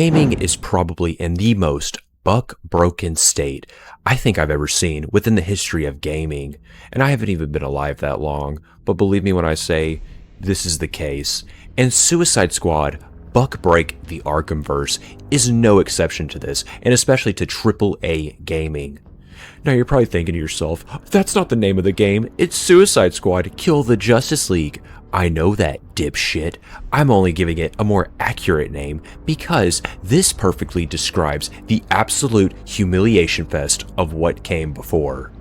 Gaming is probably in the most buck-broken state I think I've ever seen within the history of gaming, and I haven't even been alive that long, but believe me when I say this is the case. And Suicide Squad Break the Arkhamverse is no exception to this, and especially to AAA gaming. Now you're probably thinking to yourself, that's not the name of the game, it's Suicide Squad Kill the Justice League. I know that, dipshit. I'm only giving it a more accurate name because this perfectly describes the absolute humiliation fest of what came before.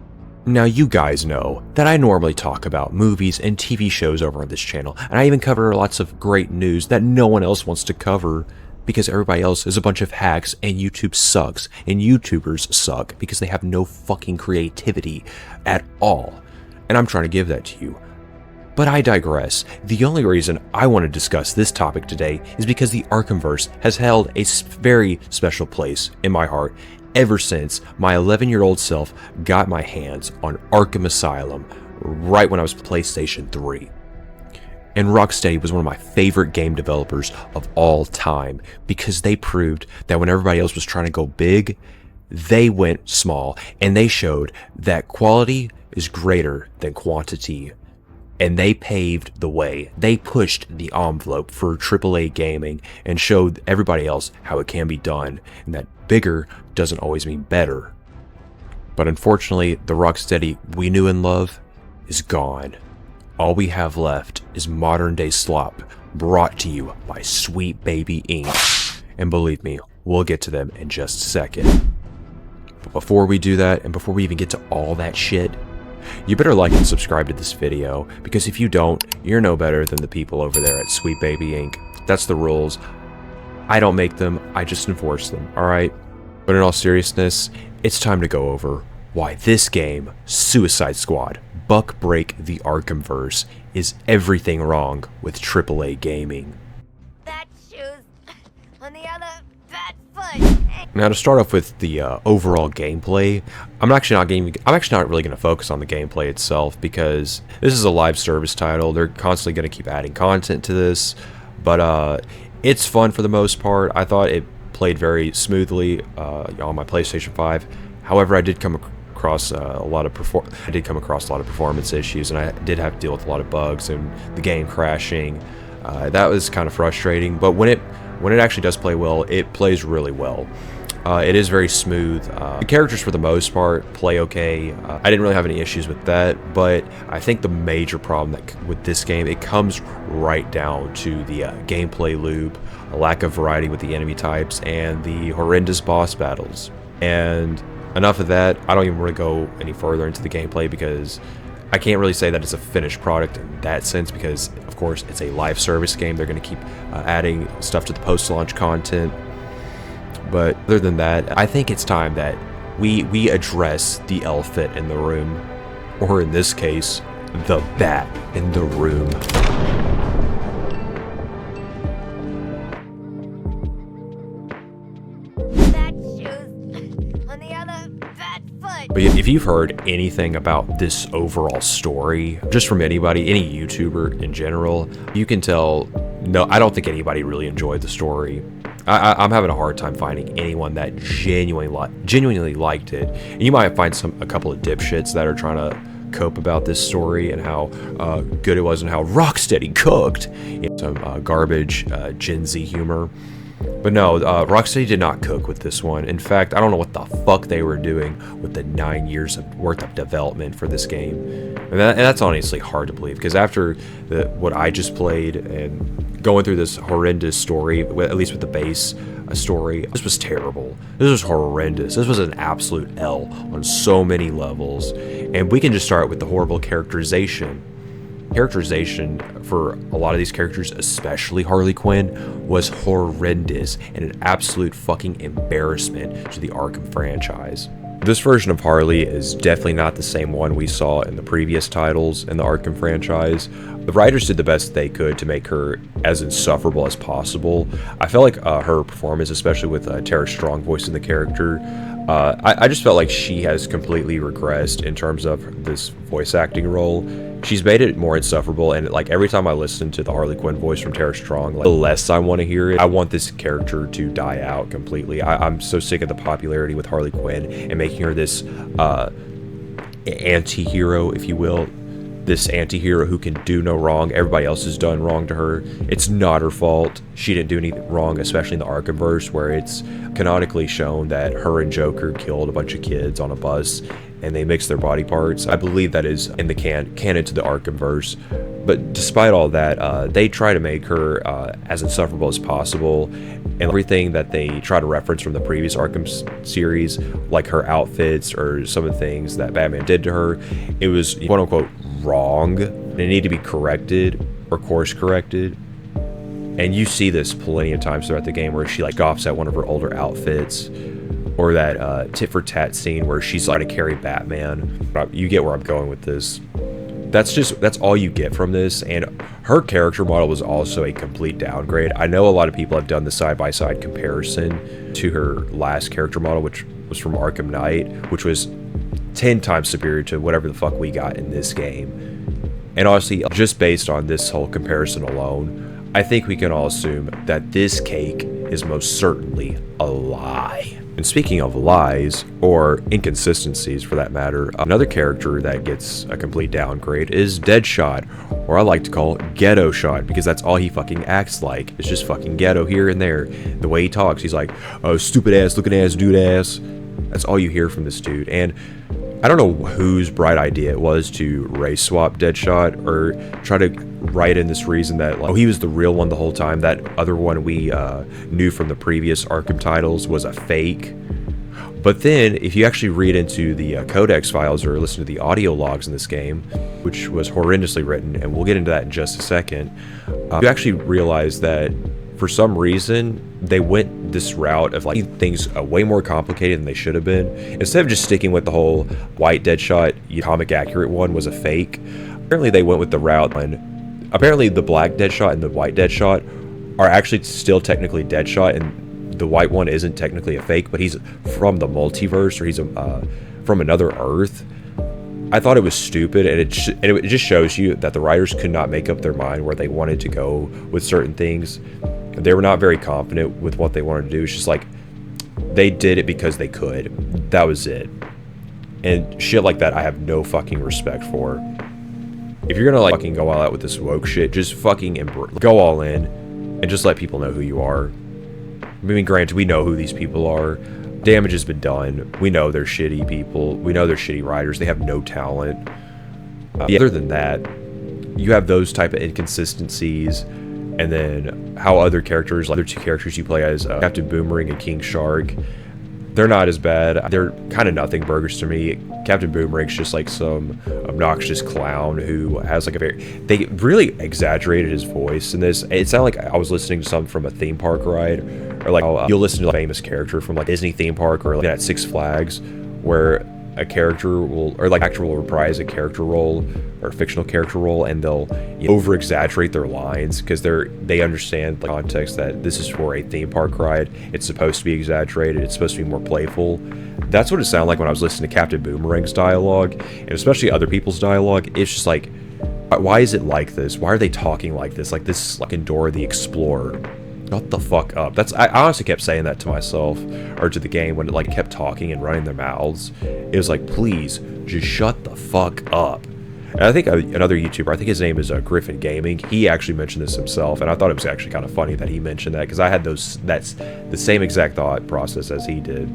Now you guys know that I normally talk about movies and TV shows over on this channel, and I even cover lots of great news that no one else wants to cover because everybody else is a bunch of hacks and YouTube sucks, and YouTubers suck because they have no fucking creativity at all. And I'm trying to give that to you. But I digress. The only reason I want to discuss this topic today is because the Arkhamverse has held a very special place in my heart ever since my 11-year-old self got my hands on Arkham Asylum right when I was PlayStation 3. And Rocksteady was one of my favorite game developers of all time because they proved that when everybody else was trying to go big, they went small, and they showed that quality is greater than quantity. And they paved the way. They pushed the envelope for AAA gaming and showed everybody else how it can be done, and that bigger doesn't always mean better. But unfortunately, the Rocksteady we knew and love is gone. All we have left is modern day slop brought to you by Sweet Baby Inc. And believe me, we'll get to them in just a second. But before we do that, and before we even get to all that shit, you better like and subscribe to this video, because if you don't, you're no better than the people over there at Sweet Baby Inc. That's the rules. I don't make them, I just enforce them, alright? But in all seriousness, it's time to go over why this game, Suicide Squad Break the Arkhamverse, is everything wrong with AAA gaming. That shoes on the other bad foot. Now, to start off with the overall gameplay, I'm actually not really going to focus on the gameplay itself because this is a live service title. They're constantly going to keep adding content to this, but it's fun for the most part. I thought it played very smoothly on my PlayStation 5. However, I did come across a lot of performance issues, and I did have to deal with a lot of bugs and the game crashing. That was kind of frustrating, but when it actually does play well, it plays really well. It is very smooth. The characters, for the most part, play okay. I didn't really have any issues with that, but I think the major problem with this game, it comes right down to the gameplay loop, a lack of variety with the enemy types, and the horrendous boss battles. And enough of that. I don't even want to go any further into the gameplay because I can't really say that it's a finished product in that sense because, of course, it's a live service game. They're going to keep adding stuff to the post-launch content. But other than that, I think it's time that we address the elephant in the room, or in this case, the bat in the room. That shoes on the other bad foot. But if you've heard anything about this overall story, just from anybody, any YouTuber in general, you can tell, no, I don't think anybody really enjoyed the story. I'm having a hard time finding anyone that genuinely liked it. And you might find a couple of dipshits that are trying to cope about this story and how good it was and how Rocksteady cooked. Some garbage Gen Z humor. But no, Rocksteady did not cook with this one. In fact, I don't know what the fuck they were doing with the 9 years worth of development for this game. And that's honestly hard to believe, because after what I just played and going through this horrendous story, at least with the base story, this was terrible. This was horrendous. This was an absolute L on so many levels. And we can just start with the horrible characterization. Characterization for a lot of these characters, especially Harley Quinn, was horrendous and an absolute fucking embarrassment to the Arkham franchise. This version of Harley is definitely not the same one we saw in the previous titles in the Arkham franchise, The writers did the best they could to make her as insufferable as possible. I felt like her performance, especially with Tara Strong voicing the character, I just felt like she has completely regressed in terms of this voice acting role. She's made it more insufferable, and like every time I listen to the Harley Quinn voice from Tara Strong, like, the less I want to hear it. I want this character to die out completely. I'm so sick of the popularity with Harley Quinn and making her this anti-hero, if you will. This anti-hero who can do no wrong. Everybody else has done wrong to her. It's not her fault. She didn't do anything wrong, especially in the Arkhamverse, where it's canonically shown that her and Joker killed a bunch of kids on a bus and they mixed their body parts. I believe that is in the canon to the Arkhamverse. But despite all that, they try to make her as insufferable as possible, and everything that they try to reference from the previous Arkham series, like her outfits or some of the things that Batman did to her, it was quote-unquote wrong, and it needed to be corrected or course corrected. And you see this plenty of times throughout the game where she like scoffs at one of her older outfits, or that tit for tat scene where she's trying to carry Batman. You get where I'm going with this. That's all you get from this, and her character model was also a complete downgrade. I know a lot of people have done the side-by-side comparison to her last character model, which was from Arkham Knight, which was 10 times superior to whatever the fuck we got in this game. And honestly, just based on this whole comparison alone, I think we can all assume that this cake is most certainly a lie. And speaking of lies, or inconsistencies for that matter, another character that gets a complete downgrade is Deadshot, or I like to call Ghetto Shot, because that's all he fucking acts like. It's just fucking ghetto here and there. The way he talks, he's like, oh, stupid ass, looking ass, dude ass. That's all you hear from this dude. And I don't know whose bright idea it was to race swap Deadshot, or try to write in this reason that, like, oh, he was the real one the whole time. That other one we knew from the previous Arkham titles was a fake. But then, if you actually read into the codex files or listen to the audio logs in this game, which was horrendously written, and we'll get into that in just a second, you actually realize that for some reason they went this route of like things way more complicated than they should have been. Instead of just sticking with the whole white Deadshot comic accurate one was a fake, apparently they went with the route, and apparently the black Deadshot and the white Deadshot are actually still technically Deadshot, and the white one isn't technically a fake, but he's from the multiverse, or he's from another Earth. I thought it was stupid, and it just shows you that the writers could not make up their mind where they wanted to go with certain things. They were not very confident with what they wanted to do. It's just like they did it because they could. That was it. And shit like that I have no fucking respect for. If you're gonna like fucking go all out with this woke shit, just fucking go all in and just let people know who you are. I mean, granted, we know who these people are. Damage has been done. We know they're shitty people. We know they're shitty writers. They have no talent. Other than that, you have those type of inconsistencies, and then how other characters, like other two characters you play as, Captain Boomerang and King Shark, they're not as bad. They're kind of nothing burgers to me. Captain Boomerang's just like some obnoxious clown who has like they really exaggerated his voice in this. It sounded like I was listening to something from a theme park ride, or like you'll listen to a famous character from like Disney theme park, or like at Six Flags, where a character will, or like actor will reprise a character role or a fictional character role, and they'll over exaggerate their lines because they understand the context that this is for a theme park ride. It's supposed to be exaggerated. It's supposed to be more playful. That's what it sounded like when I was listening to Captain Boomerang's dialogue, and especially other people's dialogue. It's just like, why is it like this? Why are they talking like this? Like this fucking Dora the Explorer. Shut the fuck up. I honestly kept saying that to myself, or to the game, when it like kept talking and running their mouths. It was like, please, just shut the fuck up. And I think another YouTuber, I think his name is Griffin Gaming, he actually mentioned this himself, and I thought it was actually kind of funny that he mentioned that, because I had that's the same exact thought process as he did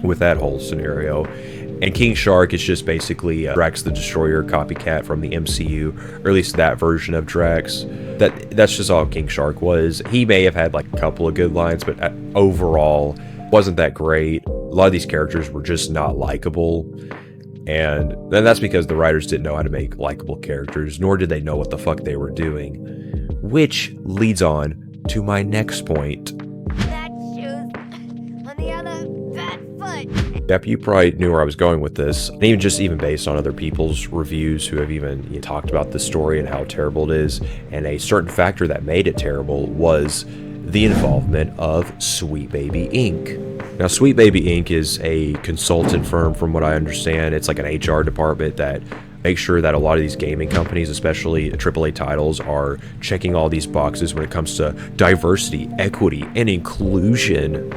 with that whole scenario. And King Shark is just basically Drax the Destroyer copycat from the MCU, or at least that version of Drax. That's just all King Shark was. He may have had like a couple of good lines, but overall wasn't that great. A lot of these characters were just not likable, and then that's because the writers didn't know how to make likable characters, nor did they know what the fuck they were doing. Which leads on to my next point. That shoe's on the other bad foot. Yep, you probably knew where I was going with this, and even based on other people's reviews who have even talked about the story and how terrible it is, and a certain factor that made it terrible was the involvement of Sweet Baby Inc. Now, Sweet Baby Inc. is a consultant firm, from what I understand. It's like an HR department that makes sure that a lot of these gaming companies, especially AAA titles, are checking all these boxes when it comes to diversity, equity, and inclusion.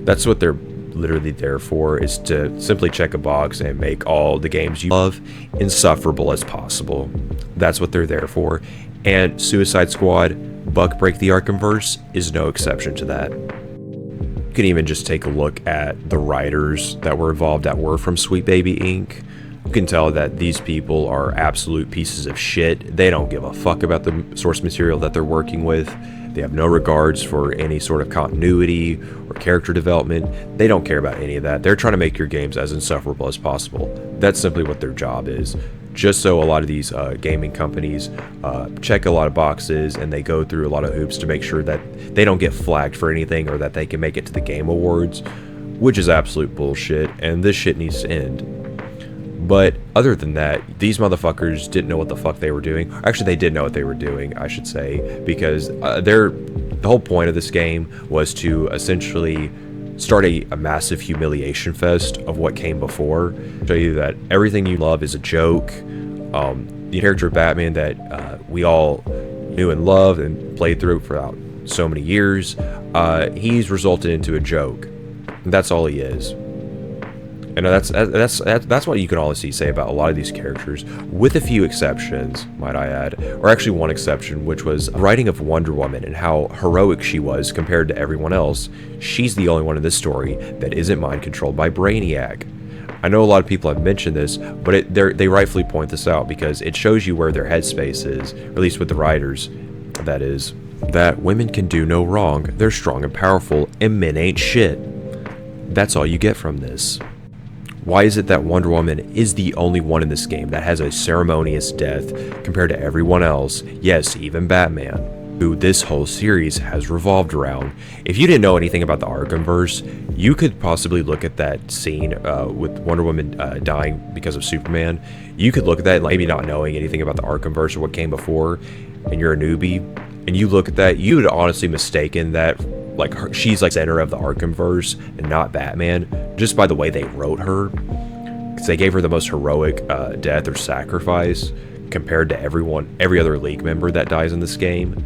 That's what they're literally there for, is to simply check a box and make all the games you love insufferable as possible. That's what they're there for. And Suicide Squad, Break the Arkhamverse is no exception to that. You can even just take a look at the writers that were involved that were from Sweet Baby Inc. You can tell that these people are absolute pieces of shit. They don't give a fuck about the source material that they're working with. They have no regards for any sort of continuity or character development. They don't care about any of that. They're trying to make your games as insufferable as possible. That's simply what their job is. Just so a lot of these gaming companies check a lot of boxes, and they go through a lot of hoops to make sure that they don't get flagged for anything, or that they can make it to the Game Awards, which is absolute bullshit, and this shit needs to end. But other than that, these motherfuckers didn't know what the fuck they were doing. Actually, they did know what they were doing, I should say, because the whole point of this game was to essentially start a massive humiliation fest of what came before. Show you that everything you love is a joke. The character of Batman that we all knew and loved and played through for about so many years, he's resulted into a joke. That's all he is. And that's what you can honestly say about a lot of these characters, with a few exceptions, might I add, or actually one exception, which was the writing of Wonder Woman and how heroic she was compared to everyone else. She's the only one in this story that isn't mind controlled by Brainiac. I know a lot of people have mentioned this, but they rightfully point this out because it shows you where their headspace is, or at least with the writers, that is, that women can do no wrong, they're strong and powerful, and men ain't shit. That's all you get from this. Why is it that Wonder Woman is the only one in this game that has a ceremonious death compared to everyone else? Yes, even Batman, who this whole series has revolved around. If you didn't know anything about the Arkhamverse, you could possibly look at that scene with Wonder Woman dying because of Superman. You could look at that, maybe not knowing anything about the Arkhamverse or what came before, and you're a newbie, and you look at that, you would honestly mistaken that she's like center of the Arkhamverse and not Batman, just by the way they wrote her, because they gave her the most heroic death or sacrifice compared to every other League member that dies in this game.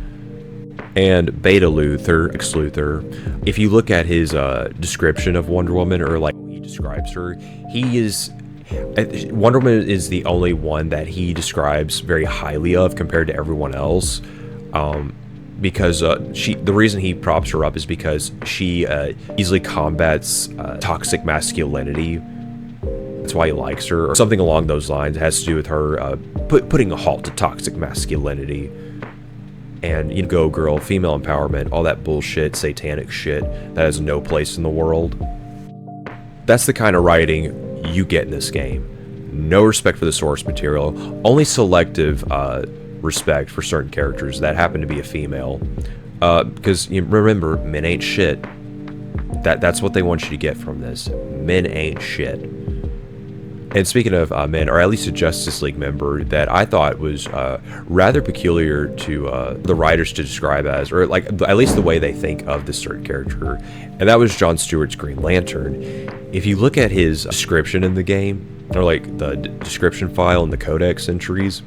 And Beta Luthor, Lex Luthor, if you look at his description of Wonder Woman, or like he describes her, Wonder Woman is the only one that he describes very highly of compared to everyone else. Because the reason he props her up is because she easily combats toxic masculinity. That's why he likes her, or something along those lines. It has to do with her putting a halt to toxic masculinity. And go girl, female empowerment, all that bullshit, satanic shit that has no place in the world. That's the kind of writing you get in this game. No respect for the source material, only selective respect for certain characters that happen to be a female, because remember, men ain't shit. That's what they want you to get from this. Men ain't shit. And speaking of men, or at least a Justice League member that I thought was rather peculiar to the writers to describe as, or like at least the way they think of this certain character, and that was John Stewart's Green Lantern. If you look at his description in the game, or like the description file and the codex entries,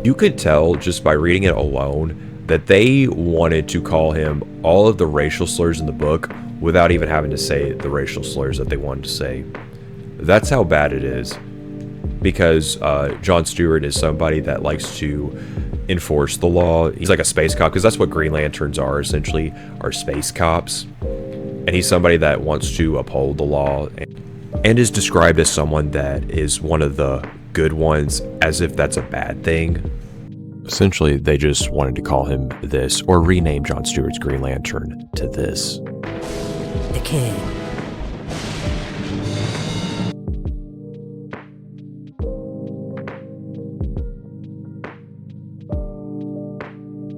you could tell just by reading it alone that they wanted to call him all of the racial slurs in the book without even having to say the racial slurs that they wanted to say. That's how bad it is, because John Stewart is somebody that likes to enforce the law. He's like a space cop, because that's what Green Lanterns are, essentially, are space cops. And he's somebody that wants to uphold the law and is described as someone that is one of the good ones, as if that's a bad thing. Essentially, they just wanted to call him this, or rename John Stewart's Green Lantern to this. The King.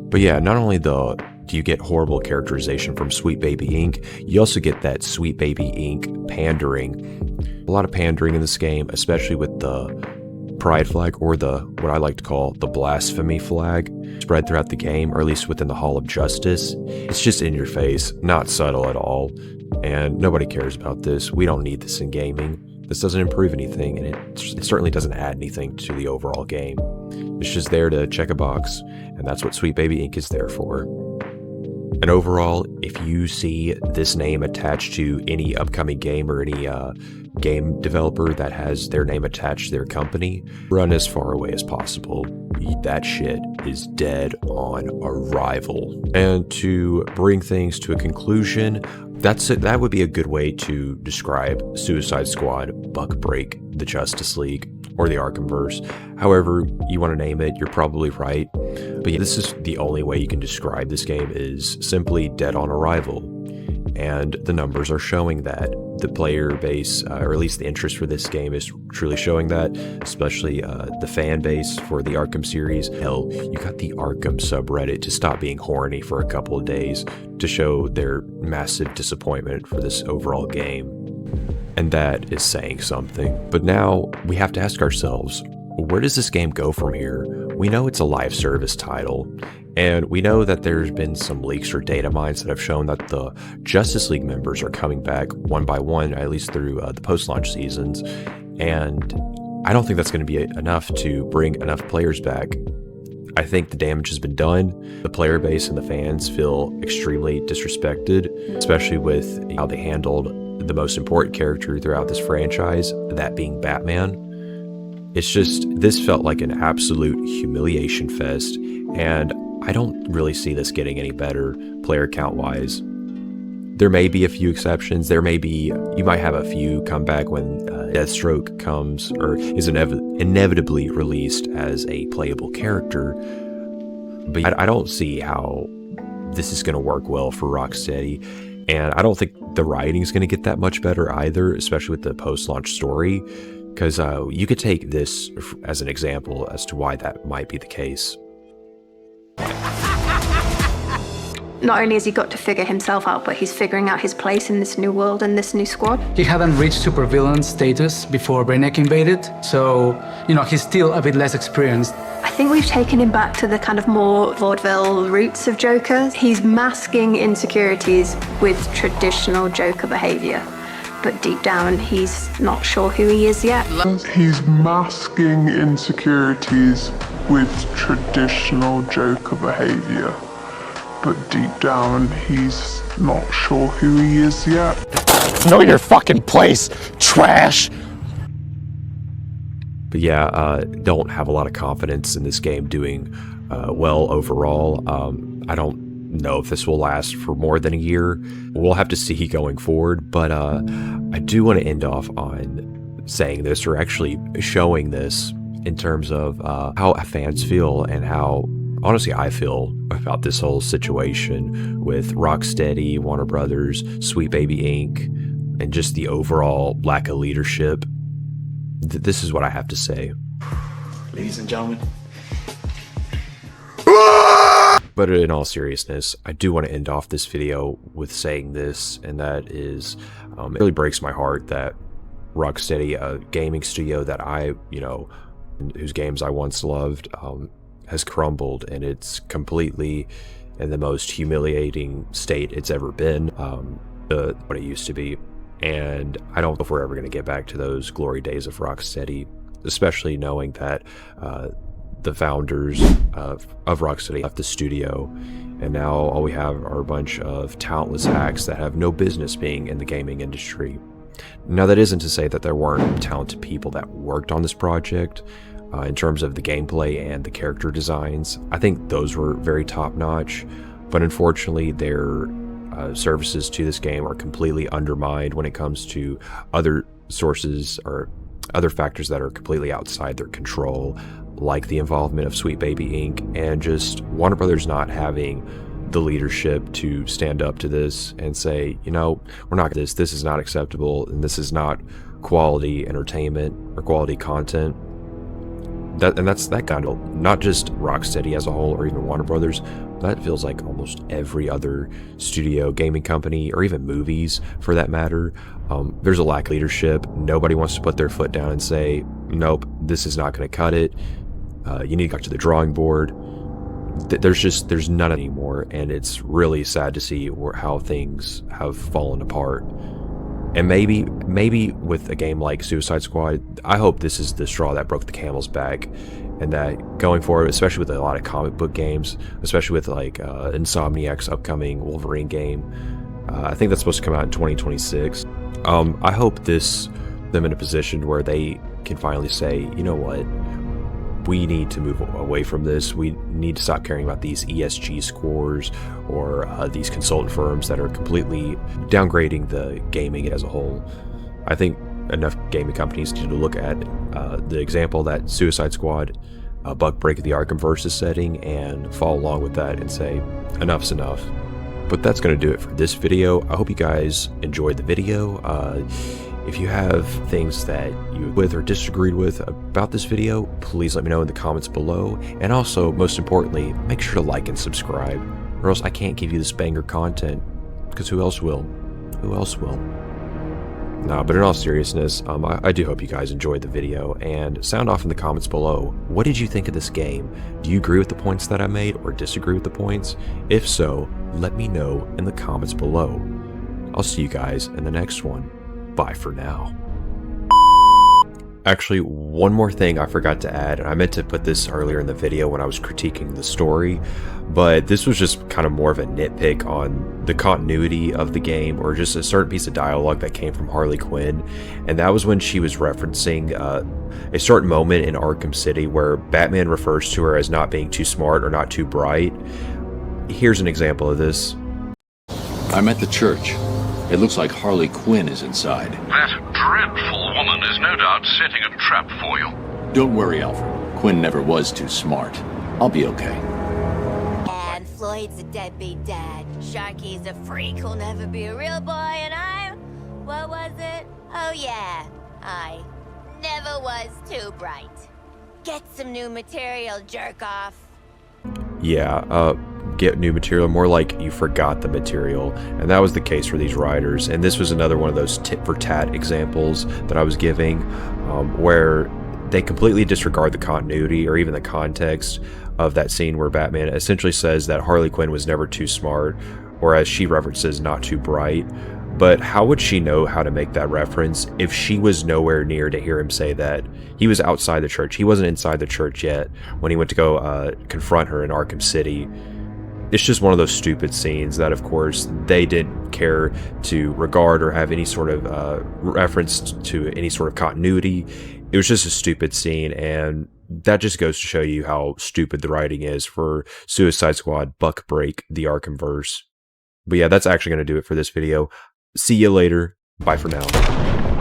But yeah, not only do you get horrible characterization from Sweet Baby Inc., you also get that Sweet Baby Inc. pandering. A lot of pandering in this game, especially with the pride flag, or the what I like to call the blasphemy flag, spread throughout the game, or at least within the Hall of Justice. It's just in your face, not subtle at all, and nobody cares about this. We don't need this in gaming. This doesn't improve anything, and it certainly doesn't add anything to the overall game. It's just there to check a box, and that's what Sweet Baby Inc. is there for. And overall, if you see this name attached to any upcoming game or any game developer that has their name attached to their company, run as far away as possible. That shit is dead on arrival. And to bring things to a conclusion, that would be a good way to describe Suicide Squad, Buck Break, the Justice League, or the Arkhamverse. However you want to name it, you're probably right. But yeah, this is the only way you can describe this game, is simply dead on arrival. And the numbers are showing that. The player base, or at least the interest for this game, is truly showing that, especially the fan base for the Arkham series. Hell, you got the Arkham subreddit to stop being horny for a couple of days to show their massive disappointment for this overall game. And that is saying something. But now we have to ask ourselves, where does this game go from here? We know it's a live service title, and we know that there's been some leaks or data mines that have shown that the Justice League members are coming back one by one, at least through the post-launch seasons. And I don't think that's going to be enough to bring enough players back. I think the damage has been done. The player base and the fans feel extremely disrespected, especially with how they handled the most important character throughout this franchise, that being Batman. It's just, this felt like an absolute humiliation fest, and I don't really see this getting any better player count wise. There may be a few exceptions. You might have a few come back when Deathstroke comes, or is inevitably released as a playable character. But I don't see how this is going to work well for Rocksteady, and I don't think the writing is going to get that much better either, especially with the post-launch story, because you could take this as an example as to why that might be the case. Not only has he got to figure himself out, but he's figuring out his place in this new world and this new squad. He hadn't reached supervillain status before Brainiac invaded, so, he's still a bit less experienced. I think we've taken him back to the kind of more vaudeville roots of Joker. He's masking insecurities with traditional Joker behavior, but deep down, he's not sure who he is yet. He's masking insecurities with traditional Joker behavior, but deep down, he's not sure who he is yet. Know your fucking place, trash! But yeah, don't have a lot of confidence in this game doing well overall. I don't know if this will last for more than a year. We'll have to see going forward, but I do want to end off on saying this, or actually showing this, in terms of how fans feel and how honestly I feel about this whole situation with Rocksteady, Warner Brothers, Sweet Baby Inc., and just the overall lack of leadership. This is what I have to say. Ladies and gentlemen. But in all seriousness, I do want to end off this video with saying this, and that is, it really breaks my heart that Rocksteady, a gaming studio that whose games I once loved, has crumbled, and it's completely in the most humiliating state it's ever been, what it used to be. And I don't know if we're ever going to get back to those glory days of Rocksteady, especially knowing that the founders of Rocksteady left the studio, and now all we have are a bunch of talentless hacks that have no business being in the gaming industry. Now, that isn't to say that there weren't talented people that worked on this project. In terms of the gameplay and the character designs, I think those were very top-notch, but unfortunately their services to this game are completely undermined when it comes to other sources or other factors that are completely outside their control, like the involvement of Sweet Baby Inc. and just Warner Brothers not having the leadership to stand up to this and say, we're not this is not acceptable, and this is not quality entertainment or quality content. That's that kind of, not just Rocksteady as a whole or even Warner Brothers, That feels like almost every other studio, gaming company, or even movies for that matter. There's a lack of leadership. Nobody wants to put their foot down and say, nope, this is not going to cut it. You need to go to the drawing board. There's none anymore, and it's really sad to see how things have fallen apart. And maybe with a game like Suicide Squad, I hope this is the straw that broke the camel's back, and that going forward, especially with a lot of comic book games, especially with like Insomniac's upcoming Wolverine game, I think that's supposed to come out in 2026. I hope them in a position where they can finally say, you know what, we need to move away from this. We need to stop caring about these ESG scores or these consultant firms that are completely downgrading the gaming as a whole. I think enough gaming companies need to look at the example that Suicide Squad, Break the Arkhamverse is setting, and follow along with that and say, enough's enough. But that's going to do it for this video. I hope you guys enjoyed the video. If you have things that you with or disagreed with about this video, please let me know in the comments below. And also, most importantly, make sure to like and subscribe, or else I can't give you this banger content, because who else will? Who else will? No, but in all seriousness, I do hope you guys enjoyed the video, and sound off in the comments below. What did you think of this game? Do you agree with the points that I made, or disagree with the points? If so, let me know in the comments below. I'll see you guys in the next one. Bye for now. Actually, one more thing I forgot to add, and I meant to put this earlier in the video when I was critiquing the story, but this was just kind of more of a nitpick on the continuity of the game, or just a certain piece of dialogue that came from Harley Quinn, and that was when she was referencing a certain moment in Arkham City where Batman refers to her as not being too smart or not too bright. Here's an example of this. I'm at the church. It looks like Harley Quinn is inside. That dreadful woman is no doubt setting a trap for you. Don't worry, Alfred. Quinn never was too smart. I'll be okay. And Floyd's a deadbeat dad. Sharky's a freak who'll never be a real boy, and I'm... what was it? Oh yeah, I never was too bright. Get some new material, jerk off. Yeah, get new material, more like you forgot the material, and that was the case for these writers. And this was another one of those tit for tat examples that I was giving, where they completely disregard the continuity or even the context of that scene where Batman essentially says that Harley Quinn was never too smart, or as she references, not too bright. But how would she know how to make that reference if she was nowhere near to hear him say that? He was outside the church. He wasn't inside the church yet when he went to go confront her in Arkham City. It's just one of those stupid scenes that, of course, they didn't care to regard or have any sort of reference to any sort of continuity. It was just a stupid scene, and that just goes to show you how stupid the writing is for Suicide Squad, Break the Arkhamverse. But yeah, that's actually going to do it for this video. See you later. Bye for now.